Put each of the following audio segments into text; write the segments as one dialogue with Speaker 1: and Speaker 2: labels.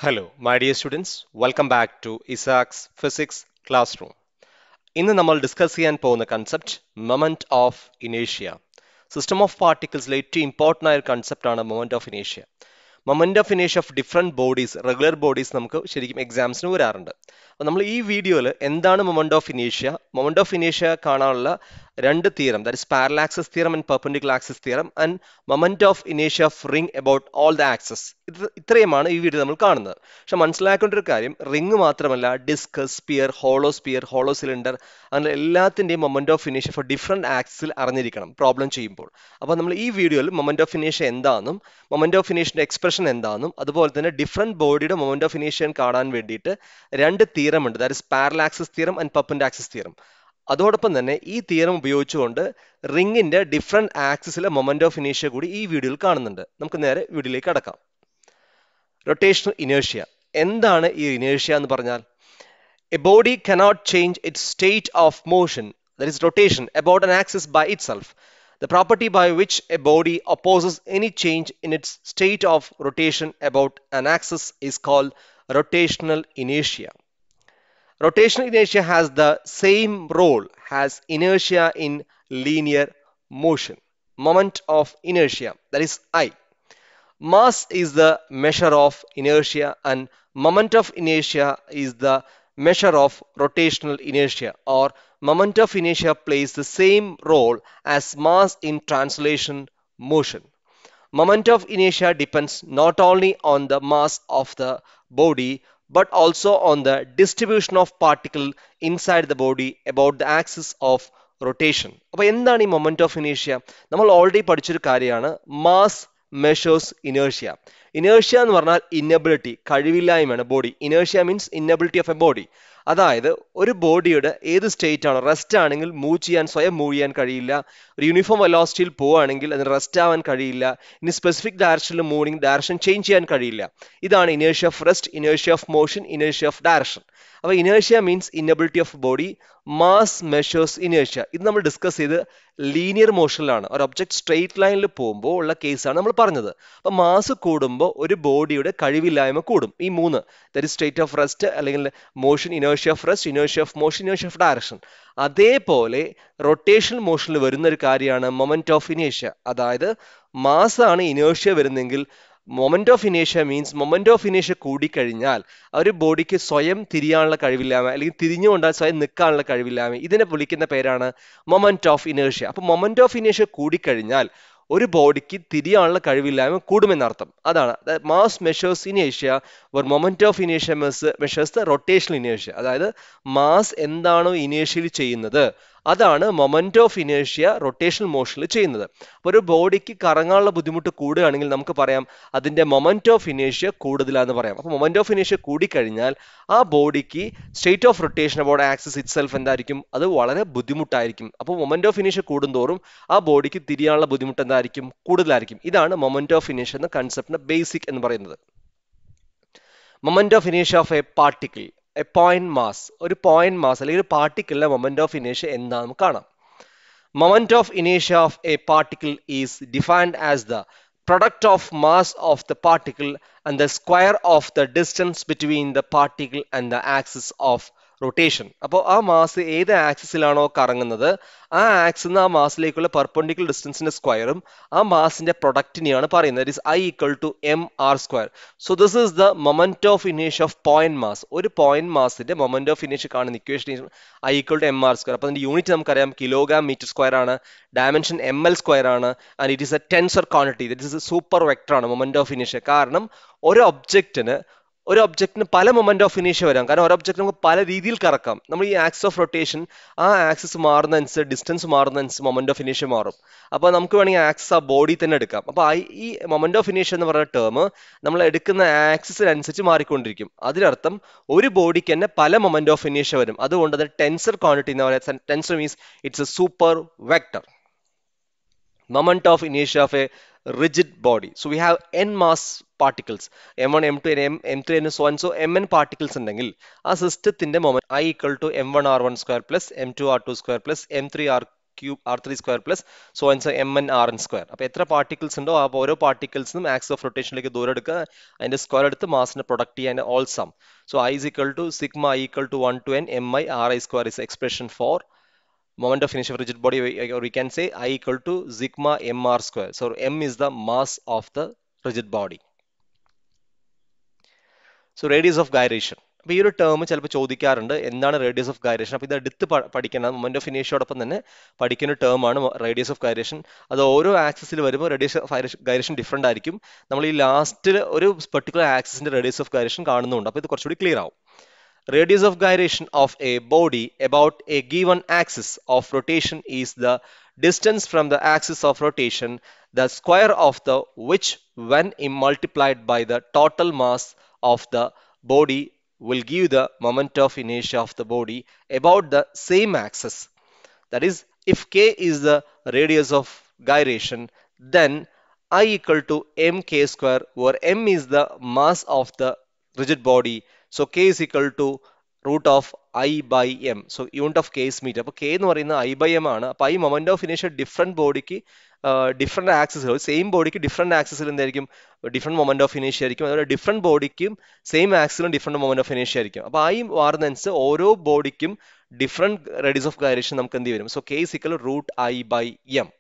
Speaker 1: Hello, my dear students. Welcome back to Isaac's Physics Classroom. ഇന്ന് നമ്മൾ discuss ചെയ്യാൻ പോകുന്ന കൺസെപ്റ്റ് മൊമെന്റ് ഓഫ് ഇനേഷ്യ. സിസ്റ്റം ഓഫ് പാർട്ടിക്കിൾസിലെ ഏറ്റവും ഇമ്പോർട്ടൻ്റ് ആയ ഒരു കൺസെപ്റ്റാണ് മൊമെന്റ് ഓഫ് ഇനേഷ്യ. മൊമെന്റ് ഓഫ് ഇനേഷ്യ of different bodies, regular bodies നമുക്ക് ശരിക്കും എക്സാംസിന് വരാറുണ്ട്. അപ്പോൾ നമ്മൾ ഈ വീഡിയോയിൽ എന്താണ് മൊമെന്റ് ഓഫ് ഇനേഷ്യ കാണാനുള്ള രണ്ട് theorem, that is parallel axis theorem and perpendicular axis theorem and moment of ഇനേഷ്യ of ring about all the axes. ഇത്രയുമാണ് ഈ വീഡിയോ നമ്മൾ കാണുന്നത്. പക്ഷെ മനസ്സിലാക്കേണ്ട ഒരു കാര്യം, റിംഗ് മാത്രമല്ല, ഡിസ്ക്, സ്പിയർ, ഹോളോ സിലിണ്ടർ, അങ്ങനെ എല്ലാത്തിൻ്റെയും മൊമെന്റ് ഓഫ് ഇനേഷ്യ ഫോർ ഡിഫറെൻറ്റ് ആക്സിൽ അറിഞ്ഞിരിക്കണം പ്രോബ്ലം ചെയ്യുമ്പോൾ. അപ്പോൾ നമ്മൾ ഈ വീഡിയോയിൽ മൊമെന്റ് ഓഫ് ഇനേഷ്യ എന്താണെന്നും മൊമെന്റ് ഓഫ് ഇനേഷ്യൻ്റെ എക്സ്പ്രഷൻ എന്താണെന്നും അതുപോലെ തന്നെ ഡിഫറെൻറ്റ് ബോഡിയുടെ മൊമെന്റ് ഓഫ് ഇനേഷ്യ കാണാൻ വേണ്ടിയിട്ട് രണ്ട് തിയറം ഉണ്ട്, that is parallel axis theorem and perpendicular axis theorem. അതോടൊപ്പം തന്നെ ഈ തിയറം ഉപയോഗിച്ചുകൊണ്ട് റിംഗിന്റെ ഡിഫറെൻറ്റ് ആക്സിസിലെ മൊമെന്റ് ഓഫ് ഇനേഷ്യ കൂടി ഈ വീഡിയോയിൽ കാണുന്നുണ്ട്. നമുക്ക് നേരെ വീഡിയോയിലേക്ക് കടക്കാം. റൊട്ടേഷണൽ ഇനേഷ്യ എന്താണ്? ഈ ഇനേഷ്യ എന്ന് പറഞ്ഞാൽ A body cannot change its state of motion, that is rotation, about an axis by itself. The property by which a body opposes any change in its state of rotation about an axis is called rotational inertia. Rotational inertia has the same role as inertia in linear motion. Moment of inertia, that is I. Mass is the measure of inertia and moment of inertia is the measure of rotational inertia, or moment of inertia plays the same role as mass in translation motion. Moment of inertia depends not only on the mass of the body but also on the distribution of particle inside the body about the axis of rotation. അപ്പോൾ എന്താണ് ഈ moment of ഇനേഷ്യ? നമ്മൾ already പഠിച്ചൊരു കാര്യമാണ്, mass measures ഇനേഷ്യ. ഇനേഷ്യ എന്ന് പറഞ്ഞാൽ inability, കഴിവില്ലായ്മയാണ് ബോഡി. ഇനേഷ്യ means inability of a body. അതായത് ഒരു ബോഡിയുടെ ഏത് സ്റ്റേറ്റ് ആണ്, റെസ്റ്റ് ആണെങ്കിൽ സ്വയം മൂവ് ചെയ്യാൻ കഴിയില്ല. ഒരു യൂണിഫോം വെലോസിറ്റിയിൽ പോവുകയാണെങ്കിൽ അതിന് റെസ്റ്റ് ആവാൻ കഴിയില്ല. ഇനി സ്പെസിഫിക് ഡയറക്ഷനിൽ മൂവിങ് ഡയറക്ഷൻ ചേഞ്ച് ചെയ്യാൻ കഴിയില്ല. ഇതാണ് ഇനേഷ്യ ഓഫ് റെസ്റ്റ്, ഇനേഷ്യ ഓഫ് മോഷൻ, ഇനേഷ്യ ഓഫ് ഡയറക്ഷൻ. അപ്പോൾ ഇനേഷ്യ means inability of body, mass measures ഇനേഷ്യ. ഇത് നമ്മൾ ഡിസ്കസ് ചെയ്ത് ലീനിയർ മോഷനിലാണ്. ഒരു ഒബ്ജക്ട് സ്ട്രെയിറ്റ് ലൈനിൽ പോകുമ്പോൾ ഉള്ള കേസാണ് നമ്മൾ പറഞ്ഞത്. അപ്പോൾ മാസ് കൂടുമ്പോൾ ഒരു ബോഡിയുടെ കഴിവില്ലായ്മ കൂടും. ഈ മൂന്ന്, that is state of rest അല്ലെങ്കിൽ മോഷൻ, ഇനേഷ്യ ഓഫ് റെസ്റ്റ്, ഇനേഷ്യ ഓഫ് മോഷൻ, ഇനേഷ്യ ഓഫ് ഡയറക്ഷൻ. അതേപോലെ റൊട്ടേഷണൽ മോഷനിൽ വരുന്ന ഒരു കാര്യമാണ് മൊമെന്റ് ഓഫ് ഇനേഷ്യ. അതായത് മാസ് ആണ് ഇനേഷ്യ വരുന്നെങ്കിൽ moment of ഇനേഷ്യ means moment of ഇനേഷ്യ കൂടിക്കഴിഞ്ഞാൽ ഒരു ബോഡിക്ക് സ്വയം തിരിയാനുള്ള കഴിവില്ലായ്മ അല്ലെങ്കിൽ തിരിഞ്ഞുകൊണ്ടാൽ സ്വയം നിൽക്കാനുള്ള കഴിവില്ലായ്മ, ഇതിനെ വിളിക്കുന്ന പേരാണ് മൊമെന്റ് ഓഫ് ഇനേഷ്യ. അപ്പോൾ മൊമെന്റ് ഓഫ് ഇനേഷ്യ കൂടിക്കഴിഞ്ഞാൽ ഒരു ബോഡിക്ക് തിരിയാനുള്ള കഴിവില്ലായ്മ കൂടുമെന്നർത്ഥം. അതാണ് mass measures ഇനേഷ്യ, moment of ഇനേഷ്യ measures the rotational ഇനേഷ്യ. അതായത് മാസ് എന്താണോ ഇനേഷ്യയിൽ ചെയ്യുന്നത് അതാണ് മൊമെന്റ് ഓഫ് ഇനേഷ്യ റൊട്ടേഷണൽ മോഷനിൽ ചെയ്യുന്നത്. അപ്പോൾ ഒരു ബോഡിക്ക് കറങ്ങാനുള്ള ബുദ്ധിമുട്ട് കൂടുകയാണെങ്കിൽ നമുക്ക് പറയാം അതിന്റെ മൊമെന്റ് ഓഫ് ഇനേഷ്യ കൂടുതലാന്ന് പറയാം. അപ്പോൾ മൊമെന്റ് ഓഫ് ഇനേഷ്യ കൂടിക്കഴിഞ്ഞാൽ ആ ബോഡിക്ക് state of rotation about axis itself എന്തായിരിക്കും? അത് വളരെ ബുദ്ധിമുട്ടായിരിക്കും. അപ്പോൾ മൊമെന്റ് ഓഫ് ഇനേഷ്യ കൂടുന്തോറും ആ ബോഡിക്ക് തിരിയാനുള്ള ബുദ്ധിമുട്ട് എന്തായിരിക്കും? കൂടുതലായിരിക്കും. ഇതാണ് മൊമെന്റ് ഓഫ് ഇനേഷ്യ എന്ന കൺസെപ്റ്റിന്റെ ബേസിക് എന്ന് പറയുന്നത്. മൊമെന്റ് ഓഫ് ഇനേഷ്യ of a particle, a point mass. ഒരു പോയിന്റ് മാസ് അല്ലെങ്കിൽ ഒരു പാർട്ടിക്കിളിന്റെ മൊമെന്റ് ഓഫ് ഇനേഷ്യ എന്താണെന്ന് കാണാം. മൊമെന്റ് ഓഫ് ഇനേഷ്യ of a particle is defined as the product of mass of the particle and the square of the distance between the particle and the axis of rotation. അപ്പോൾ ആ mass ഏത് ആക്സിസിലാണോ കറങ്ങുന്നത് ആ axle ആ മാസിലേക്കുള്ള perpendicular ഡിസ്റ്റൻസിന്റെ സ്ക്വയറും ആ മാസിന്റെ പ്രൊഡക്റ്റിനെയാണ് പറയുന്നത്. It is I equal to mr². So this is the moment of ഇനേഷ്യ ഓഫ് പോയിന്റ് മാസ്. ഒരു പോയിന്റ് മാസിന്റെ മൊമെന്റ് ഓഫ് ഇനേഷ്യ കാണുന്ന equation I equal to mr². അപ്പോൾ അതിന്റെ യൂണിറ്റ് നമുക്കറിയാം കിലോഗ്രാം മീറ്റർ സ്ക്വയർ ആണ്, ഡയമെൻഷൻ ml² ആണ്, and it is A tensor quantity, that is A super vector ആണ് മൊമെന്റ് ഓഫ് ഇനേഷ്യ. കാരണം ഒരു ഒബ്ജക്റ്റിന് പല മൊമെന്റ് ഓഫ് ഇനേഷ്യ വരാം. കാരണം ഒരു ഒബ്ജക്റ്റ് നമുക്ക് പല രീതിയിൽ കറക്കാം. നമ്മൾ ഈ ആക്സിസ് ഓഫ് റൊട്ടേഷൻ, ആ ആക്സിസ് മാറുന്നതനുസരിച്ച് ഡിസ്റ്റൻസ് മാറുന്നതനുസരിച്ച് മൊമെന്റ് ഓഫ് ഇനേഷ്യ മാറും. അപ്പോൾ നമുക്ക് വേണമെങ്കിൽ ആക്സിസ് ആ ബോഡി തന്നെ എടുക്കാം. അപ്പോൾ ഈ മൊമെന്റ് ഓഫ് ഇനേഷ്യ എന്ന് പറയുന്ന ടേം നമ്മൾ എടുക്കുന്ന ആക്സിസിനനുസരിച്ച് മാറിക്കൊണ്ടിരിക്കും. അതിനർത്ഥം ഒരു ബോഡിക്ക് തന്നെ പല മൊമെന്റ് ഓഫ് ഇനേഷ്യ വരും. അതുകൊണ്ട് അത് ടെൻസർ ക്വാണ്ടിറ്റി എന്ന് പറയുന്നത്, tensor means it's A super vector. Moment of inertia of a rigid body. So we have n mass particles, m1, m2, m3 and so on. So mn particles ഉണ്ടെങ്കിൽ ആ സിസ്റ്റത്തിന്റെ moment I equal to m1r1² plus m2r2² plus m3r cube r3 square plus so and so mn rn square. അപ്പോൾ എത്ര particles ഉണ്ടോ ആ ഓരോ പാർട്ടിക്കിൾസിനും axis of റൊട്ടേഷനിലേക്ക് ദൂരം എടുക്കുക, അതിന്റെ സ്ക്വയർ എടുത്ത് മാസിനെ പ്രൊഡക്റ്റ് ചെയ്യാൻ all sum. So I is equal to sigma I equal to 1 to n mi ri square is expression for moment of inertia of rigid body, or we can say I equal to sigma mr square. So m is the mass of the rigid body. So radius of gyration. അപ്പോൾ ഈ ഒരു term ചിലപ്പോൾ ചോദിക്കാറുണ്ട്, എന്താണ് radius of gyration. അപ്പോൾ ഇത് എടുത്ത് പഠിക്കണം, മൊമെന്റ് ഓഫ് ഇനേഷ്യയോടൊപ്പം തന്നെ പഠിക്കുന്ന ടേമാണ് റേഡിയസ് ഓഫ് ഗൈറേഷൻ. അത് ഓരോ ആക്സിസിൽ വരുമ്പോൾ റേഡിയസ് ഓഫ് ഗൈറേഷൻ ഡിഫറെൻ്റ് ആയിരിക്കും. നമ്മൾ ഈ ലാസ്റ്റിൽ ഒരു പെർട്ടിക്കുലർ ആക്സിസിന്റെ റേഡിയസ് ഓഫ് ഗൈറേഷൻ കാണുന്നുണ്ട്. അപ്പോൾ ഇത് കുറച്ചുകൂടി ക്ലിയർ ആവും. Radius of gyration of a body about a given axis of rotation is the distance from the axis of rotation, the square of the which when multiplied by the total mass of the body will give the moment of inertia of the body about the same axis. That is, if k is the radius of gyration, then I equal to mk square, where m is the mass of the rigid body. So k is equal to root of I by m. So unit of k is meter. അപ്പോൾ k എന്ന് പറയുന്നത് I by m ആണ്. അപ്പോൾ ഈ moment of ഇനേഷ്യ different ബോഡിക്ക് different ആക്സിസുകൾ, same ബോഡിക്ക് ഡിഫറെന്റ് ആക്സിസിൽ എന്തായിരിക്കും ഡിഫറെന്റ് മൊമെന്റ് ഓഫ് ഇനേഷ്യ ആയിരിക്കും. അതുപോലെ ഡിഫറെന്റ് ബോഡിക്കും സെയിം ആക്സിലും ഡിഫറെന്റ് മൊമെന്റ് ഓഫ് ഇനേഷ്യ ആയിരിക്കും. അപ്പോൾ I മാറുന്നതനുസരിച്ച് ഓരോ ബോഡിക്കും ഡിഫറെന്റ് റേഡിയസ് ഓഫ് ഗൈറേഷൻ നമുക്ക് എന്ത് വരും. So k is equal to root I by m.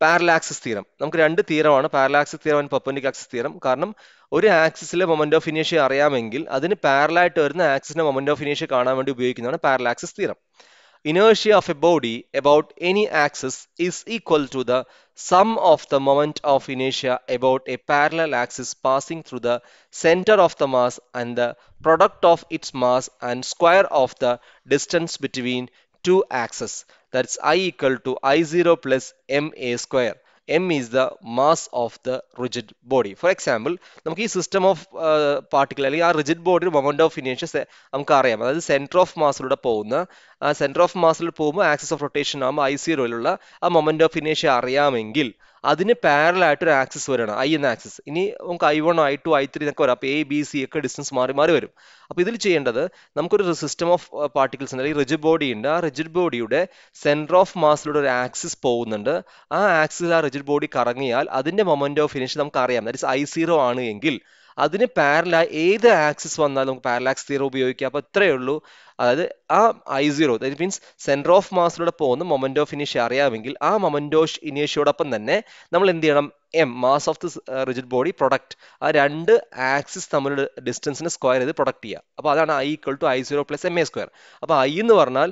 Speaker 1: Parallel axis theorem. നമുക്ക് രണ്ട് തിയറമാണ്, parallel axis theorem and perpendicular axis theorem. കാരണം ഒരു ആക്സിസിലെ മൊമെന്റ് ഓഫ് ഇനേഷ്യ അറിയാമെങ്കിൽ അതിന് പാരലായിട്ട് വരുന്ന ആക്സിസിന്റെ മൊമെന്റ് ഓഫ് ഇനേഷ്യ കാണാൻ വേണ്ടി ഉപയോഗിക്കുന്നതാണ് പാരലാക്സിസ് theorem. Inertia of a body about any axis is equal to the sum of the moment of inertia about a parallel axis passing through the center of the mass and the product of its mass and square of the distance between two axes. That's I equal to I0 plus ma square. M is the mass of the rigid body. For example, നമുക്ക് ഈ system of particle അല്ലെങ്കിൽ ആ rigid ബോഡിയുടെ moment of ഇനേഷ്യ നമുക്ക് അറിയാം. അതായത് centre of മാസിലൂടെ പോകുന്ന ആ സെന്റർ ഓഫ് മാസിൽ പോകുമ്പോൾ ആക്സിസ് ഓഫ് റൊട്ടേഷൻ ആകുമ്പോൾ I0യിലുള്ള ആ മൊമെന്റ് ഓഫ് ഇനേഷ്യ അറിയാമെങ്കിൽ അതിന് പാരലൽ ആയിട്ട് ഒരു ആക്സിസ് വരണം, I എന്ന ആക്സിസ്. ഇനി നമുക്ക് I1 I2 I3 എന്നൊക്കെ വരാം. അപ്പോൾ A B C ഒക്കെ ഡിസ്റ്റൻസ് മാറി മാറി വരും. അപ്പോൾ ഇതിൽ ചെയ്യേണ്ടത് നമുക്കൊരു സിസ്റ്റം ഓഫ് പാർട്ടിക്കിൾസ് ഉണ്ട്, അല്ലെങ്കിൽ റിജിഡ് ബോഡി ഉണ്ട്. ആ റിജിഡ് ബോഡിയുടെ സെന്റർ ഓഫ് മാസിലൂടെ ഒരു ആക്സിസ് പോകുന്നുണ്ട്. ആ ആക്സിൽ ആ റിജിഡ് ബോഡി കറങ്ങിയാൽ അതിന്റെ മൊമെന്റ് ഓഫ് ഇനേഷ്യ നമുക്ക് അറിയാം. ദാറ്റ് ഇസ് I0 ആണ് എങ്കിൽ അതിന് പാരലായി ഏത് ആക്സിസ് വന്നാലും നമുക്ക് പാരലാക്സ് തിയറം ഉപയോഗിക്കാം. അപ്പോൾ ഇത്രയേ ഉള്ളൂ. അതായത് ആ I0 that means centre of മാസിലൂടെ പോകുന്ന മൊമെന്റ് ഓഫ് ഇനേഷ്യ അറിയാമെങ്കിൽ ആ മൊമെന്റ് ഓഫ് ഇനേഷ്യയോടൊപ്പം തന്നെ നമ്മൾ എന്ത് ചെയ്യണം, M mass of the rigid body product, ആ രണ്ട് ആക്സിസ് തമ്മിലുള്ള ഡിസ്റ്റൻസിനെ സ്ക്വയർ ചെയ്ത് പ്രൊഡക്റ്റ് ചെയ്യുക. അപ്പോൾ അതാണ് I equal to I0 plus ma square. അപ്പോൾ I എന്ന് പറഞ്ഞാൽ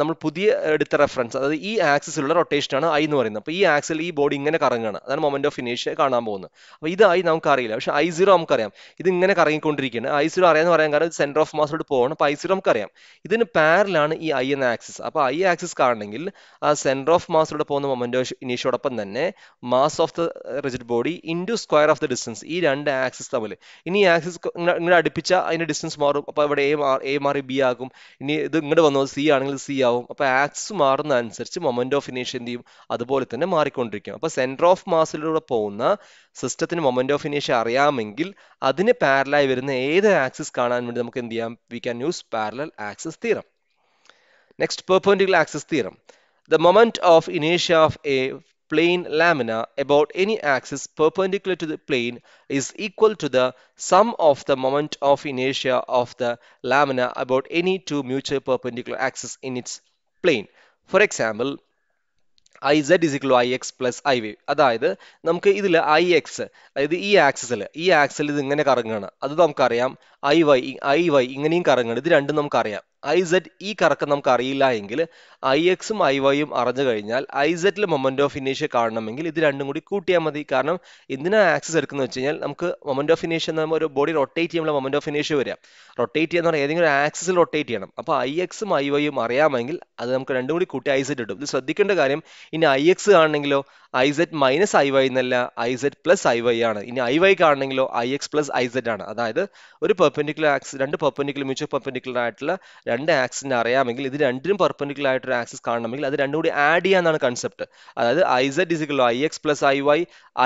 Speaker 1: നമ്മൾ പുതിയ എടുത്ത റെഫറൻസ്, അതായത് ഈ ആക്സിസിലുള്ള റൊട്ടേഷനാണ് I എന്ന് പറയുന്നത്. അപ്പോൾ ഈ ആക്സിൽ ഈ ബോഡി ഇങ്ങനെ കറങ്ങുകയാണ്, അതാണ് മൊമെന്റ് ഓഫ് ഇനേഷ്യ കാണാൻ പോകുന്നത്. അപ്പോൾ ഇത് I നമുക്ക് അറിയില്ല, പക്ഷേ I0 നമുക്കറിയാം. ഇത് ഇങ്ങനെ കറങ്ങിക്കൊണ്ടിരിക്കുകയാണ്. I0 അറിയാന്ന് പറയാൻ കാരണം സെന്റർ ഓഫ് മാസിലോട്ട് പോകണം. അപ്പോൾ I0 നമുക്കറിയാം. ഇതിന് പാരലാണ് ഈ I എന്ന ആക്സിസ്. അപ്പോൾ I ആക്സിസ് കാണണമെങ്കിൽ ആ സെന്റർ ഓഫ് മാസിലൂടെ പോകുന്ന മൊമെന്റ് ഓഫ് ഇനേഷ്യയോടൊപ്പം തന്നെ mass of the rigid body into square of the distance, ഈ രണ്ട് ആക്സിസ് തമ്മിൽ. ഇനി ഈ ആക്സിസ് ഇങ്ങനെ അടുപ്പിച്ചാൽ അതിന്റെ ഡിസ്റ്റൻസ് മാറും. അപ്പോൾ ഇവിടെ എ മാറി ബി ആകും. ഇനി ഇത് ഇങ്ങോട്ട് വന്നത് സി ആണെങ്കിൽ സി ആവും. അപ്പോൾ ആക്സിസ് മാറുന്ന അനുസരിച്ച് മൊമെന്റ് ഓഫ് ഇനേഷ്യ എന്ത് ചെയ്യും, അതുപോലെ തന്നെ മാറിക്കൊണ്ടിരിക്കും. അപ്പോൾ സെന്റർ ഓഫ് മാസിലൂടെ പോകുന്ന സിസ്റ്റത്തിന് മൊമെന്റ് ഓഫ് ഇനേഷ്യ അറിയാമെങ്കിൽ അതിന് പാരലായി വരുന്ന ഏത് ആക്സിസ് കാണാൻ വേണ്ടി നമുക്ക് എന്ത് ചെയ്യാം, we can use parallel axis theorem. Next, perpendicular axis theorem. The moment of inertia of a plane lamina about any axis perpendicular to the plane is equal to the sum of the moment of inertia of the lamina about any two mutual perpendicular axes in its plane. For example, IZ is equal to IX plus IY. അതായത് നമുക്ക് ഇതിൽ IX, അതായത് ഈ axle ഇത് ഇങ്ങനെ കറങ്ങുകയാണ്, അത് നമുക്കറിയാം. IY ഇങ്ങനെയും കറങ്ങുകയാണ്, ഇത് രണ്ടും നമുക്കറിയാം. IZ ഈ കറക്കം നമുക്ക് അറിയില്ല എങ്കിൽ IXും IYയും അറിഞ്ഞു കഴിഞ്ഞാൽ IZൽ മൊമെന്റ് ഓഫ് ഇനേഷ്യ കാണണമെങ്കിൽ ഇത് രണ്ടും കൂടി കൂട്ടിയാൽ മതി. കാരണം എന്തിനാ ആക്സിസ് എടുക്കുന്നത് വെച്ച് കഴിഞ്ഞാൽ നമുക്ക് മൊമെന്റ് ഓഫ് ഇനേഷ്യ എന്ന് പറയുമ്പോൾ ഒരു ബോഡി റൊട്ടേറ്റ് ചെയ്യുമ്പോൾ മൊമെന്റ് ഓഫ് ഇനേഷ്യ വരിക. റൊട്ടേറ്റ് ചെയ്യുന്ന പറഞ്ഞാൽ ഏതെങ്കിലും ഒരു ആക്സിസിൽ റൊട്ടേറ്റ് ചെയ്യണം. അപ്പോൾ IXും IYയും അറിയാമെങ്കിൽ അത് നമുക്ക് രണ്ടും കൂടി കൂട്ടി IZ ഇടും. ഇത് ശ്രദ്ധിക്കേണ്ട കാര്യം, ഇനി IX കാണണമെങ്കിലോ IZ മൈനസ് IY എന്നല്ല, IZ പ്ലസ് IY ആണ്. ഇനി IY കാണണമെങ്കിലോ IX പ്ലസ് IZ ആണ്. അതായത് ഒരു പെർപെൻഡിക്കുലർ ആക്സിസ്, രണ്ട് പെർപെൻഡിക്കുലർ മ്യൂച്വൽ പെർപെൻഡിക്കുലർ ആയിട്ടുള്ള രണ്ട് ആക്സിസിനെ അറിയാമെങ്കിൽ ഇത് രണ്ടിനും പെർപെൻഡിക്കുലർ ആയിട്ടൊരു ആക്സിസ് കാണണമെങ്കിൽ അത് രണ്ടും കൂടി ആഡ് ചെയ്യാന്നാണ് കൺസെപ്റ്റ്. അതായത് IZ is equal to IX plus IY,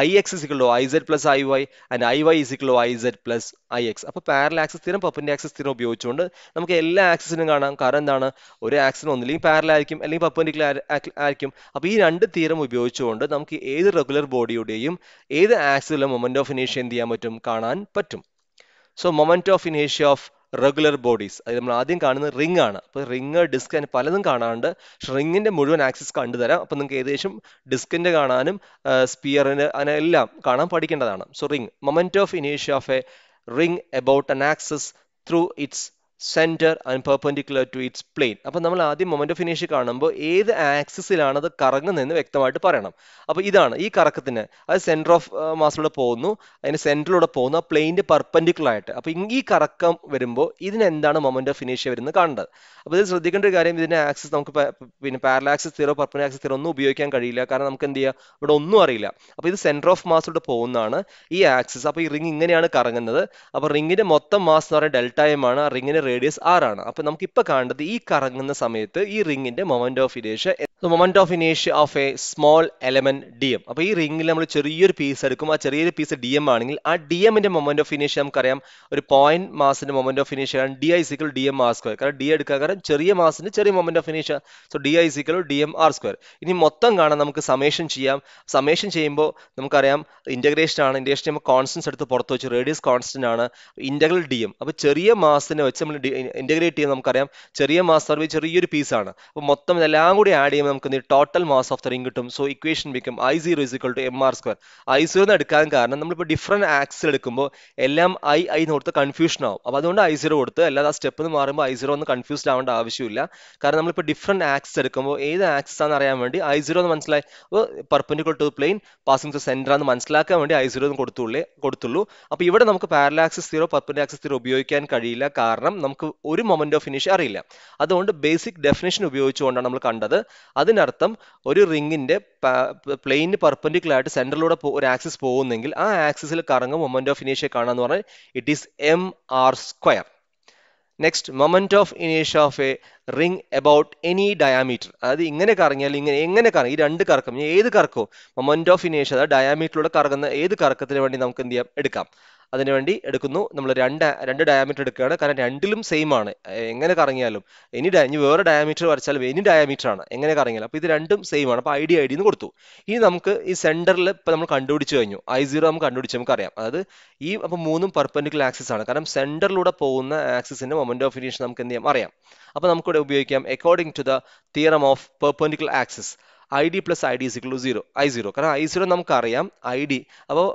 Speaker 1: IX is equal to IZ plus IY and IY is equal to IZ plus IX. അപ്പോൾ parallel axis theorem perpendicular axis theorem ഉപയോഗിച്ചുകൊണ്ട് നമുക്ക് എല്ലാ ആക്സിസിനും കാണാം. കാരണം എന്താണ്, ഒരു ആക്സിന് ഒന്നില്ലെങ്കിൽ പാരലൽ ആയിരിക്കും അല്ലെങ്കിൽ പെർപെൻഡിക്കുലർ ആയിരിക്കും. അപ്പോൾ ഈ രണ്ട് തിയറം ഉപയോഗിച്ചുകൊണ്ട് നമുക്ക് ഏത് റെഗുലർ ബോഡിയുടെയും ഏത് ആക്സിസിലെ മൊമെന്റ് ഓഫ് ഇനേഷ്യ എന്ത് ചെയ്യാൻ പറ്റും, കാണാൻ പറ്റും. സോ മൊമെന്റ് ഓഫ് ഇനേഷ്യ ഓഫ് റെഗുലർ ബോഡീസ്, അത് നമ്മൾ ആദ്യം കാണുന്നത് റിംഗ് ആണ്. അപ്പോൾ റിംഗ്, ഡിസ്ക് അങ്ങനെ പലതും കാണാറുണ്ട്. പക്ഷെ റിങ്ങിന്റെ മുഴുവൻ ആക്സിസ് കണ്ടുതരാം. അപ്പോൾ നിങ്ങൾക്ക് ഏകദേശം ഡിസ്കിന്റെ കാണാനും സ്പിയറിന് അങ്ങനെ എല്ലാം കാണാൻ പഠിക്കേണ്ടതാണ്. സോ റിംഗ്, മൊമെന്റ് ഓഫ് ഇനേഷ്യ of a ring about an axis through its center and perpendicular to its plane. അപ്പോൾ നമ്മൾ ആദ്യം മൊമെന്റ് ഓഫ് ഇനേഷ്യ കാണുമ്പോൾ ഏത് ആക്സിസിലാണ് അത് കറങ്ങുന്നതെന്ന് വ്യക്തമായിട്ട് പറയണം. അപ്പോൾ ഇതാണ് ഈ കറക്കത്തിന്, അത് സെന്റർ ഓഫ് മാസിലൂടെ പോകുന്നു, അതിന് സെന്ററിലൂടെ പോകുന്നു, ആ പ്ലെയിൻ്റെ പെർപെൻഡിക്കുലർ ആയിട്ട്. അപ്പോൾ ഈ കറക്കം വരുമ്പോൾ ഇതിനെന്താണ് മൊമെന്റ് ഓഫ് ഇനേഷ്യ വരുന്നത് കാണേണ്ടത്. അപ്പോൾ ഇത് ശ്രദ്ധിക്കേണ്ട ഒരു കാര്യം, ഇതിന്റെ ആക്സിസ് നമുക്ക് പിന്നെ പാരലൽ ആക്സിസ് തിയറോ പെർപെൻഡിക്കുലർ ആക്സിസ് തിയറോ ഒന്നും ഉപയോഗിക്കാൻ കഴിയില്ല. കാരണം നമുക്ക് എന്ത് ചെയ്യാം, ഇവിടെ ഒന്നും അറിയില്ല. അപ്പോൾ ഇത് സെന്റർ ഓഫ് മാസിലൂടെ പോകുന്നതാണ് ഈ ആക്സിസ്. അപ്പോൾ ഈ റിംഗ് ഇങ്ങനെയാണ് കറങ്ങുന്നത്. അപ്പോൾ റിംഗിന്റെ മൊത്തം മാസ് എന്ന് പറയുന്നത് ഡെൽറ്റ എം ആണ്, റിംഗിന്റെ റേഡിയസ് r ആണ്. അപ്പോൾ നമുക്ക് ഇപ്പോൾ കാണേണ്ടത് ഈ കറങ്ങുന്ന സമയത്ത് ഈ റിംഗിന്റെ മൊമെന്റ് ഓഫ് ഇനേഷ്യ, മൊമെന്റ് ഓഫ് ഇനേഷ്യ of a small element dm. അപ്പോൾ ഈ റിംഗിൽ നമ്മൾ ചെറിയൊരു പീസ് എടുക്കും, ആ ചെറിയൊരു പീസ് dm ആണെങ്കിൽ ആ dmന്റെ മൊമെന്റ് ഓഫ് ഇനേഷ്യ നമുക്കറിയാം, ഒരു പോയിന്റ് മാസിന്റെ മൊമെന്റ് ഓഫ് ഇനേഷ്യ ആണ് di is equal to dm r square. കാരണം d എടുക്കുക, കാരണം ചെറിയ മാസിന്റെ ചെറിയ മൊമെന്റ് ഓഫ് ഇനേഷ്യ. So di is equal to dm r square. ഇനി മൊത്തം കാണാൻ നമുക്ക് സമേഷൻ ചെയ്യാം. സമേഷൻ ചെയ്യുമ്പോൾ നമുക്കറിയാം ഇന്റഗ്രേഷൻ ആണ്. ഇന്റഗ്രേഷൻ ചെയ്യുമ്പോൾ കോൺസ്റ്റൻസ് എടുത്ത് പുറത്ത് വെച്ച്, റേഡിയസ് കോൺസ്റ്റന്റ് ആണ്, ഇന്റഗ്രൽ dm. അപ്പോൾ ചെറിയ മാസിനെ വെച്ച് നമ്മൾ ഇന്റഗ്രേറ്റ് ചെയ്യുമ്പോൾ നമുക്കറിയാം ചെറിയ മാസ് പറയുമ്പോൾ ചെറിയൊരു പീസാണ്. അപ്പോൾ മൊത്തം ഇതെല്ലാം കൂടി ആഡ് ചെയ്യുമ്പോൾ നമുക്ക് total mass of the ring കിട്ടും. So equation become I0 is equal to mr square. I0 എന്ന് എടുക്കാൻ കാരണം നമ്മളിപ്പോൾ ഡിഫറെന്റ് ആക്സിൽ എടുക്കുമ്പോൾ എല്ലാം I എന്ന് കൊടുത്ത് കൺഫ്യൂഷൻ ആവും. അപ്പോൾ അതുകൊണ്ട് I0 കൊടുത്ത്, അല്ലാതെ ആ സ്റ്റെപ്പ് എന്ന് മാറുമ്പോൾ I0 ഒന്ന് കൺഫ്യൂസ്ഡ് ആവേണ്ട ആവശ്യമില്ല. കാരണം നമ്മളിപ്പോൾ ഡിഫറെന്റ് ആക്സിസ് എടുക്കുമ്പോൾ ഏത് ആക്സിസ് ആണെന്ന് അറിയാൻ വേണ്ടി I0 എന്ന് മനസ്സിലായി, അപ്പോൾ perpendicular to plane passing to centre ആണെന്ന് മനസ്സിലാക്കാൻ വേണ്ടി I0 എന്ന് കൊടുത്തുള്ളൂ. അപ്പോൾ ഇവിടെ നമുക്ക് പാരലൽ ആക്സിസ് തിയറോ പെർപെൻഡിക്കുലർ ആക്സിസ് തിയറോ ഉപയോഗിക്കാൻ കഴിയില്ല. കാരണം നമുക്ക് ഒരു മൊമെന്റ് ഓഫ് ഇനേഷ്യ അറിയില്ല. അതുകൊണ്ട് ബേസിക് ഡെഫിനേഷൻ ഉപയോഗിച്ചുകൊണ്ടാണ് നമ്മൾ കണ്ടത്. അതിനർത്ഥം ഒരു റിംഗിന്റെ പ്ലെയിന് പെർപെൻഡിക്കുലർ ആയിട്ട് സെന്ററിലൂടെ ഒരു ആക്സിസ് പോകുന്നെങ്കിൽ ആ ആക്സിസിൽ കറങ്ങും മൊമെന്റ് ഓഫ് ഇനേഷ്യ കാണാന്ന് പറഞ്ഞാൽ it is mr square. Next, moment of ഇനേഷ്യ of a ring about any diameter. അതായത് ഇങ്ങനെ കറങ്ങിയാൽ എങ്ങനെ കറങ്ങി, ഈ രണ്ട് കറക്കം, ഏത് കറക്കവും മൊമെന്റ് ഓഫ് ഇനേഷ്യ, അതായത് ഡയാമീറ്ററിലൂടെ കറങ്ങുന്ന ഏത് കറക്കത്തിന് വേണ്ടി നമുക്ക് എന്ത് ചെയ്യാം, എടുക്കാം. അതിനുവേണ്ടി എടുക്കുന്നു നമ്മൾ രണ്ട് ഡയാമീറ്റർ എടുക്കുകയാണ്. കാരണം രണ്ടിലും സെയിം ആണ്, എങ്ങനെ കറങ്ങിയാലും. ഇനി വേറെ ഡയാമീറ്റർ വരച്ചാലും എനി ഡയാമീറ്റർ ആണ്, എങ്ങനെ കറങ്ങിയാലും. അപ്പോൾ ഇത് രണ്ടും സെയിം ആണ്. അപ്പോൾ ഐ എന്ന് കൊടുത്തു. ഇനി നമുക്ക് ഈ സെന്ററിൽ ഇപ്പം നമ്മൾ കണ്ടുപിടിച്ചു കഴിഞ്ഞു, I0 നമുക്ക് കണ്ടുപിടിച്ച് നമുക്കറിയാം. അതായത് അപ്പോൾ മൂന്നും പെർപെൻഡിക്കുലർ ആക്സിസ് ആണ്. കാരണം സെന്ററിലൂടെ പോകുന്ന ആക്സിസിന്റെ മൊമെന്റ് ഓഫ് ഇനേഷ്യ നമുക്ക് എന്ത് ചെയ്യാം, അറിയാം. അപ്പോൾ നമുക്കിവിടെ ഉപയോഗിക്കാം according to the theorem of perpendicular axis ID plus ID is equal to 0, I0. കാരണം I0 നമുക്കറിയാം, ID. അപ്പോൾ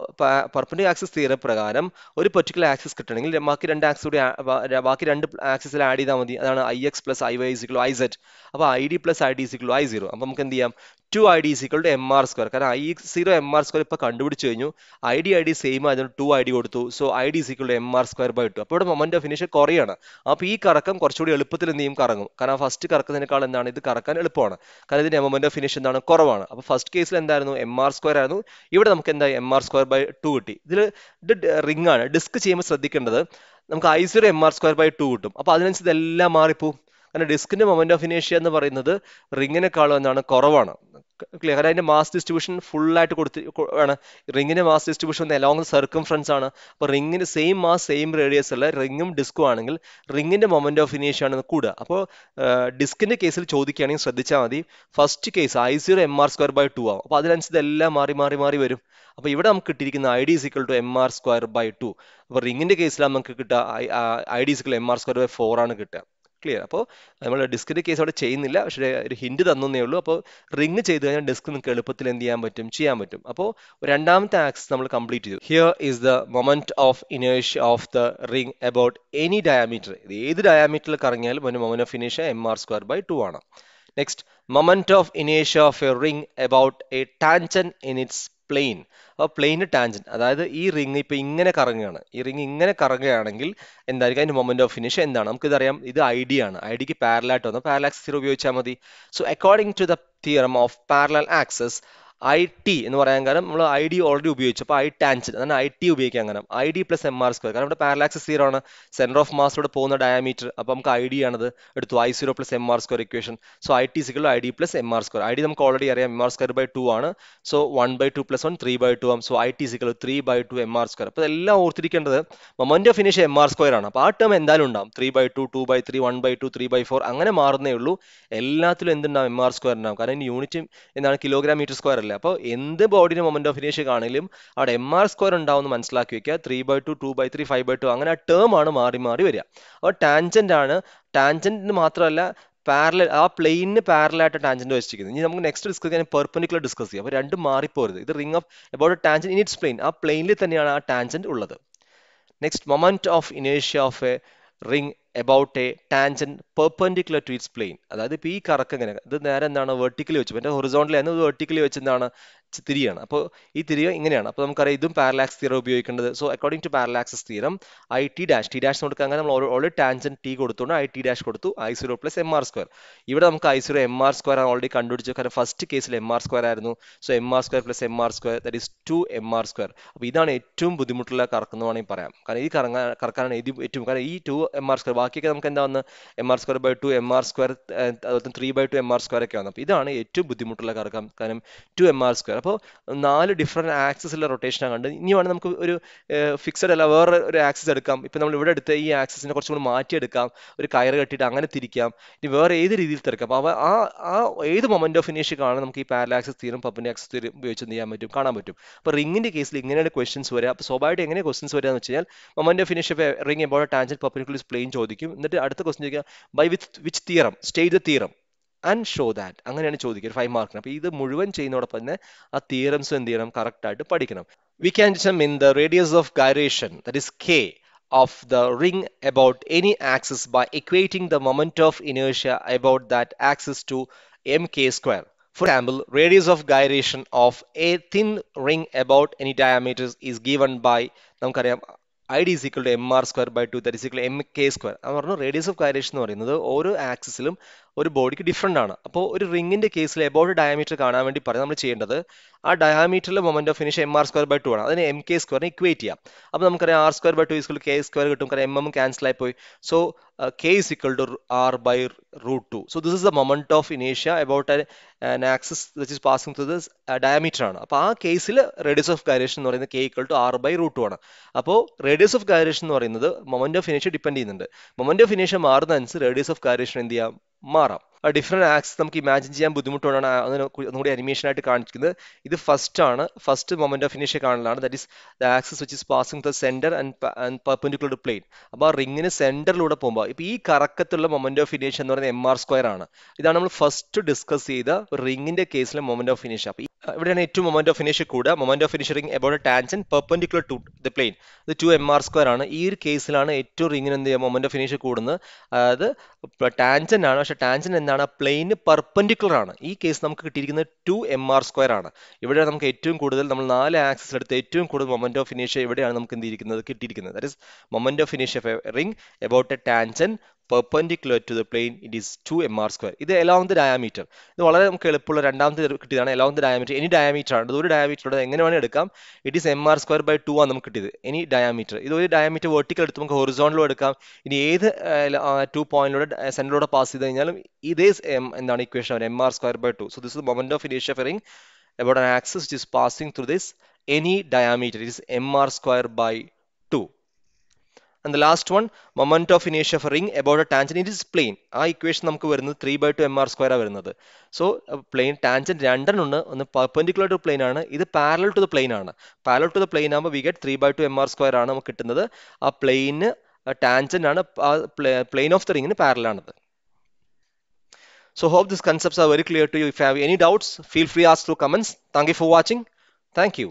Speaker 1: പെർപെൻഡിക്കുലർ ആക്സിസ് തിയറം പ്രകാരം ഒരു പെർട്ടിക്കുലർ ആക്സിസ് കിട്ടണമെങ്കിൽ ബാക്കി രണ്ട് ആക്സിസിൽ ആഡ് ചെയ്താൽ മതി. അതാണ് IX plus IY is equal to IZ. അപ്പോൾ ID plus ID is equal to I0. അപ്പോൾ നമുക്ക് എന്ത് ചെയ്യാം, 2ID is equal to mr square. കാരണം I0 mr square ഇപ്പോൾ കണ്ടുപിടിച്ച് കഴിഞ്ഞു. ID സെയിം ആയതുകൊണ്ട് 2ID കൊടുത്തു. So ID is equal to mr square by 2. അപ്പോൾ ഇവിടെ മൊമെന്റ് ഓഫ് ഇനേഷ്യ കുറയാണ്. അപ്പോൾ ഈ കറക്കം കുറച്ചുകൂടി എളുപ്പത്തിൽ എന്ത് ചെയ്യും, കറങ്ങും. കാരണം ഫസ്റ്റ് കറക്കുന്നതിനേക്കാൾ എന്താണ് ഇത് കറക്കാൻ എളുപ്പമാണ്. കാരണം ഇതിന്റെ മൊമെന്റ് ഓഫ് ഇനേഷ്യ എന്താണ്, കുറവാണ്. അപ്പോൾ ഫസ്റ്റ് കേസിൽ എന്തായിരുന്നു, mr square ആയിരുന്നു. ഇവിടെ നമുക്ക് എന്തായി, mr square by 2 കിട്ടി. ഇത് റിംഗ് ആണ്. ഡിസ്ക് ചെയ്യുമ്പോൾ ശ്രദ്ധിക്കേണ്ടത്, നമുക്ക് I0 mr square by 2 കിട്ടും. അപ്പോൾ അതിനനുസരിച്ച് ഇതെല്ലാം മാറിപ്പോവും. കാരണം ഡിസ്കിന്റെ മൊമെന്റ് ഓഫ് ഇനേഷ്യ എന്ന് പറയുന്നത് റിങ്ങിനെക്കാളും എന്താണ്, കുറവാണ്. ക്ലിയർ? കാരണം അതിന്റെ മാസ് ഡിസ്ട്രിബ്യൂഷൻ ഫുൾ ആയിട്ട് ആണ്. റിങ്ങിന്റെ മാസ് ഡിസ്ട്രിബ്യൂഷൻ അലോങ് സർക്കംഫറൻസ് ആണ്. അപ്പോൾ റിങ്ങിന് സെയിം മാസ് സെയിം റേഡിയസ് ഉള്ള റിങ്ങും ഡിസ്കും ആണെങ്കിൽ റിങ്ങിന്റെ മൊമെന്റ് ഓഫ് ഇനേഷ്യ ആണ് കൂടുക. അപ്പോൾ ഡിസ്കിന്റെ കേസിൽ ചോദിക്കുകയാണെങ്കിൽ ശ്രദ്ധിച്ചാൽ മതി, first case I0 mr square by 2 ആവും. അപ്പോൾ അതിനനുസരിച്ച് എല്ലാം മാറി വരും. അപ്പോൾ ഇവിടെ നമുക്ക് കിട്ടിയിരിക്കുന്ന ID is equal to mr square by 2. അപ്പോൾ റിങ്ങിന്റെ കേസിലാണ് നമുക്ക് കിട്ടുക ID is equal to mr square by 4 ആണ് കിട്ടുക. ക്ലിയർ? അപ്പോൾ നമ്മൾ ഡിസ്കിന്റെ കേസ് അവിടെ ചെയ്യുന്നില്ല, പക്ഷേ ഒരു ഹിന്റ് തന്നേ ഉള്ളൂ. അപ്പോൾ റിംഗ് ചെയ്ത് കഴിഞ്ഞാൽ ഡിസ്ക് നിങ്ങൾക്ക് എളുപ്പത്തിൽ എന്ത് ചെയ്യാൻ പറ്റും. അപ്പോൾ രണ്ടാമത്തെ ആക്സിസ് നമ്മൾ കംപ്ലീറ്റ് ചെയ്തു. Here is the moment of ഇനേഷ്യ of the ring about any diameter. ഇത് ഏത് ഡയാമീറ്ററിൽ കറങ്ങിയാലും ഒരു മൊമെന്റ് ഓഫ് ഇനേഷ്യ mr square by 2 ആണ്. നെക്സ്റ്റ്, മൊമെന്റ് ഓഫ് ഇനേഷ്യ of a ring about a tangent in its plane. അപ്പോൾ പ്ലെയിന് ടാൻജന്റ്, അതായത് ഈ റിംഗ് ഇപ്പൊ ഇങ്ങനെ കറങ്ങുകയാണ്. ഈ റിംഗ് ഇങ്ങനെ കറങ്ങുകയാണെങ്കിൽ എന്തായിരിക്കും അതിന്റെ മൊമെന്റ് ഓഫ് ഇനേഷ്യ എന്താണ്, നമുക്കിതറിയാം. ഇത് ID ആണ്. IDക്ക് പാരലൽ ആയിട്ട് വന്നു, പാരലൽ ആക്സിസ് ഉപയോഗിച്ചാൽ മതി. So according to the theorem of parallel axis I T എന്ന് പറയാൻ കാരണം നമ്മൾ ഐ ഡി ഓൾറെഡി ഉപയോഗിച്ചു. അപ്പോൾ ഐ ടാൻജന്റ് അതാണ് ഐ ടി ഉപയോഗിക്കാൻ കാരണം I D plus M R square. കാരണം ഇവിടെ പാരലാക്സിസ് സീറോ ആണ്, സെന്റർ ഓഫ് മാസിലൂടെ പോകുന്ന ഡയമീറ്റർ. അപ്പോൾ നമുക്ക് ഐ ഡി ആണത് എടുത്തു, I zero plus M R square equation. So I T equal I D plus M R square. I D നമുക്ക് ഓൾറെഡി അറിയാം, എം ആർ സ്ക്വയർ ബൈ 2 ആണ്. സോ 1/2 പ്ലസ് 1 3/2 ആവും. So I T equal 3/2 M R square. അപ്പോൾ ഇതെല്ലാം ഓർത്തിരിക്കേണ്ടത് moment of ഇനേഷ്യ M R square ആണ്. അപ്പോൾ ആ ടേം എന്തായാലും ഉണ്ടാവും, 3/2 2/3 1/2 3/4 അങ്ങനെ മാറുന്നേ ഉള്ളൂ. എല്ലാത്തിലും എന്തുണ്ടാവും, എം ആർ സ്ക്വയർ ഉണ്ടാവും. കാരണം ഇനി യൂണിറ്റ് എന്താണ്, കിലോഗ്രാം മീറ്റർ സ്ക്വയർ അല്ലേ. അപ്പോൾ എന്ത് ബോഡിന് മൊമെന്റ് ഓഫ് ഇനേഷ്യ ആണെങ്കിലും അവിടെ എം ആർ സ്ക്വയർ ഉണ്ടാവും മനസ്സിലാക്കി വെക്കുക. 3/2 2/3 5/2 അങ്ങനെ ആ ടേം ആണ് മാറി മാറി വരിക. അപ്പോൾ ടാൻജന്റ് ആണ്, ടാൻജന്റിന് മാത്രമല്ല പാരലൽ, ആ പ്ലെയിനിന് പാരലായിട്ട് ടാൻജന്റ് വെച്ചിരിക്കുന്നത്. ഇനി നമുക്ക് നെക്സ്റ്റ് ഡിസ്കസ് ചെയ്യാൻ പെർപെൻഡിക്കുലർ ഡിസ്കസ് ചെയ്യാം. അപ്പോൾ രണ്ടും മാറിപ്പോരുത്. ഇത് ring of about tangent in its plane, ആ പ്ലെയിനിൽ തന്നെയാണ് ആ ടാൻജന്റ് ഉള്ളത്. നെക്സ്റ്റ്, മൊമെന്റ് ഓഫ് ഇനേഷ്യ of a ring about a tangent perpendicular to its plane. അതായത് ഇപ്പോൾ ഈ കറക്കം ഇങ്ങനെ, ഇത് നേരെ എന്താണ് വെർട്ടിക്കലി വെച്ചു, എൻ്റെ ഹൊറിസോണ്ടലായിരുന്നു, ഇത് വെർട്ടിക്കലി വെച്ച് എന്താണ് തിരിയാണ്. അപ്പോൾ ഈ തിരിക ഇങ്ങനെയാണ്. അപ്പോൾ നമുക്കറിയാം ഇതും പാരലാക്സ് തിയറം ഉപയോഗിക്കേണ്ടത്. So according to parallel axis theorem I T dash കൊടുക്കുക. അങ്ങനെ നമ്മൾ ഓൾറെഡി ടാൻജന്റ് ടി കൊടുത്തുകൊണ്ട് ഐ ടി ഡാഷ് കൊടുത്തു, I zero plus M R square. ഇവിടെ നമുക്ക് I zero M R square ആണ് ഓൾറെഡി കണ്ടുപിടിച്ചു. കാരണം ഫസ്റ്റ് കേസിൽ എം ആർ സ്ക്വയർ ആയിരുന്നു. So M R square plus M R square that is 2 M R square. അപ്പോൾ ഇതാണ് ഏറ്റവും ബുദ്ധിമുട്ടുള്ള കറക്കം വേണമെങ്കിൽ പറയാം. കാരണം ഈ കറക്കാനാണ് ഇത് ഏറ്റവും, കാരണം ഈ 2 എം ആർ സ്ക്വയർ, ബാക്കിയൊക്കെ നമുക്ക് എന്താ വന്ന് M R square by 2 M R square 3/2 M R square ഒക്കെ വന്നു. അപ്പോൾ ഇതാണ് ഏറ്റവും ബുദ്ധിമുട്ടുള്ള കറക്കം, കാരണം 2 എം ആർ സ്ക്വയർ. അപ്പോൾ 4 ഡിഫറെന്റ് ആക്സിസിലെ റൊട്ടേഷനാണ് കണ്ടത്. ഇനി വേണം നമുക്ക് ഒരു ഫിക്സഡ് അല്ല വേറെ ഒരു ആക്സിസ് എടുക്കാം. ഇപ്പം നമ്മൾ ഇവിടെ എടുത്ത ഈ ആക്സിസിനെ കുറച്ചും കൂടി മാറ്റിയെടുക്കാം, ഒരു കയറ് കെട്ടിയിട്ട് അങ്ങനെ തിരിക്കാം, ഇനി വേറെ ഏത് രീതിയിൽ തിരക്കാം. അപ്പോൾ ആ ഏത് മൊമെന്റ് ഓഫ് ഇനേഷ്യ കാണാൻ നമുക്ക് ഈ പാരലാക്സിസ് തീരം പെർപെൻഡിക്കുലർ ആക്സിസ് തീരം ഉപയോഗിച്ച് എന്ത് ചെയ്യാൻ പറ്റും, കാണാൻ പറ്റും. അപ്പോൾ റിംഗിന്റെ കേസിൽ ഇങ്ങനെയാണ് ക്വസ്റ്റൻസ് വരിക. അപ്പോൾ സ്വാഭാവികമായിട്ട് എങ്ങനെ ക്വസ്റ്റൻസ് വരിക എന്ന് വെച്ച് കഴിഞ്ഞാൽ മൊമെന്റ് ഓഫ് ഇനേഷ്യ ring about tangent perpendicular plane ചോദിക്കും. എന്നിട്ട് അടുത്ത ക്വസ്റ്റൻ ചോദിക്കുക by which theorem state the theorem and show that, അങ്ങനെയാണ് ചോദിക്കുക, ഒരു 5 മാർക്കിന്. അപ്പോൾ ഇത് മുഴുവൻ ചെയ്യുന്നതോടൊപ്പം തന്നെ ആ തിയറംസ് എന്ത് ചെയ്യണം, കറക്റ്റ് ആയിട്ട് പഠിക്കണം. We can determine the radius of gyration, that is k, of the ring about any axis by equating the moment of inertia about that axis to mk square. For example, radius of gyration of a thin ring about any diameter is given by, നമുക്കറിയാം I D is equal to M R square by 2 that is equal to M K square. അത് പറഞ്ഞു radius of gyration എന്ന് പറയുന്നത് ഓരോ ആക്സിസിലും ഒരു ബോഡിക്ക് different ആണ്. അപ്പോൾ ഒരു റിംഗിന്റെ കേസിൽ എബൌട്ട് ഡയമീറ്റർ കാണാൻ വേണ്ടി പറഞ്ഞാൽ നമ്മൾ ചെയ്യേണ്ടത് ആ ഡയമീറ്ററിലെ മൊമെന്റ് ഓഫ് ഇനേഷ്യ എം ആർ സ്ക്വയർ ബൈ 2 ആണ്. അതിന് എം കെ സ്ക്വയറിനെ ഇക്വേറ്റ് ചെയ്യാം. അപ്പോൾ നമുക്കറിയാം R square by 2 equal K square കിട്ടും, കാരണം എം ക്യാൻസൽ ആയി പോയി. So K is equal to r by root 2. So this is the moment of inertia about an axis which is passing through this diameter ആണ്. അപ്പോൾ ആ കേസിൽ radius of gyration എന്ന് പറയുന്നത് k equal to r by root 2 ആണ്. അപ്പോൾ radius of gyration എന്ന് പറയുന്നത് മൊമെന്റ് ഓഫ് ഇനേഷ്യ ഡിപ്പെൻഡ് ചെയ്യുന്നുണ്ട്. മൊമെന്റ് ഓഫ് ഇനേഷ്യ മാറുന്നതനുസരിച്ച് റേഡിയസ് ഓഫ് ഗൈറേഷൻ എന്ത് ചെയ്യാം, മാറാം. ഡിഫറെന്റ് ആക്സിസ് നമുക്ക് ഇമാജിൻ ചെയ്യാൻ ബുദ്ധിമുട്ടുകൊണ്ടാണ് അതിന് ഒന്നുകൂടി അനിമേഷൻ ആയിട്ട് കാണിക്കുന്നത്. ഇത് ഫസ്റ്റ് മൊമെന്റ് ഓഫ് ഇനേഷ്യ കാണലാണ്, that is the axis which is passing the centre and perpendicular plane. അപ്പോൾ ആ റിംഗിന് സെന്ററിലൂടെ പോകുമ്പോൾ ഇപ്പോൾ ഈ കറക്കത്തുള്ള മൊമെന്റ് ഓഫ് ഇനേഷ്യ എന്ന് പറയുന്നത് എം ആർ സ്ക്വയർ ആണ്. ഇതാണ് നമ്മൾ ഫസ്റ്റ് ഡിസ്കസ് ചെയ്ത റിംഗിന്റെ കേസിലെ മൊമെന്റ് ഓഫ് ഇനേഷ്യ. അപ്പോൾ ഇവിടെയാണ് ഏറ്റവും മൊമെന്റ് ഓഫ് ഇനേഷ്യ കൂടുക. മൊമെന്റ് ഓഫ് ഇനേഷ്യ ring about tangent perpendicular to the plane, ഇത് 2 എം ആർ സ്ക്വയർ ആണ്. ഈ ഒരു കേസിലാണ് ഏറ്റവും റിംഗിന് എന്ത് ചെയ്യുക, മൊമെന്റ് ഓഫ് ഇനേഷ്യ കൂടുന്നത്. അതായത് ടാൻജന്റ് ആണ്, പക്ഷേ ടാൻജന്റ് എന്താണ്, പ്ലെയിന് പെർപെൻഡിക്കുലർ ആണ്. ഈ കേസ് നമുക്ക് കിട്ടിയിരിക്കുന്നത് 2 എം ആർ സ്ക്വയർ ആണ്. ഇവിടെ നമുക്ക് ഏറ്റവും കൂടുതൽ, നമ്മൾ 4 ആക്സിസ് എടുത്ത് ഏറ്റവും കൂടുതൽ മൊമെന്റ് ഓഫ് ഇനേഷ്യ ഇവിടെയാണ് നമുക്ക് എന്ത് കിട്ടിയിരിക്കുന്നത്. ദാറ്റ് ഈസ് മൊമെന്റ് ഓഫ് ഇനേഷ്യ ring about a tangent perpendicular to the plane, it is 2 mr square. ഇത് along the diameter. ഇത് വളരെ നമുക്ക് എളുപ്പമുള്ള രണ്ടാമത്തെ കിട്ടിയതാണ്. along the diameter, any diameter ആണ്. ഇത് ഒരു ഡയമീറ്റർ എങ്ങനെ വേണമെങ്കിൽ എടുക്കാം. It is mr square by 2 ആണ് നമുക്ക് കിട്ടിയത്, എനി ഡയമീറ്റർ. ഇത് ഒരു ഡയമീറ്റർ വെർട്ടിക്കൽ എടുത്ത് നമുക്ക് ഹൊറിസോണ്ടലും എടുക്കാം. ഇനി ഏത് 2 പോയിന്റിലൂടെ സെന്ററിലൂടെ പാസ് ചെയ്ത് കഴിഞ്ഞാലും ഇതേ എന്താണ് equation, mr square by 2. So this is the moment of inertia of a ring about an axis which is passing through this any diameter. It is mr square by 2. And the last one, moment of inertia of a ring about a tangent, it is plane. ആ equation നമുക്ക് വരുന്നത് 3/2 mr square വരുന്നത്. So plain tangent രണ്ടെണ്ണുണ്ട്, ഒന്ന് perpendicular to plain ആണ്, ഇത് parallel to the plain ആണ്. Parallel to the plain ആകുമ്പോൾ we get 3/2 mr square ആണ് നമുക്ക് കിട്ടുന്നത്. ആ പ്ലെയിന് ടാൻജന്റ് ആണ്, പ്ലെയിൻ ഓഫ് ദ റിംഗിന് പാരലൽ ആണത്. So hope these concepts are very clear to you. If you have any doubts, feel free to ask through comments. Thank you for watching. Thank you.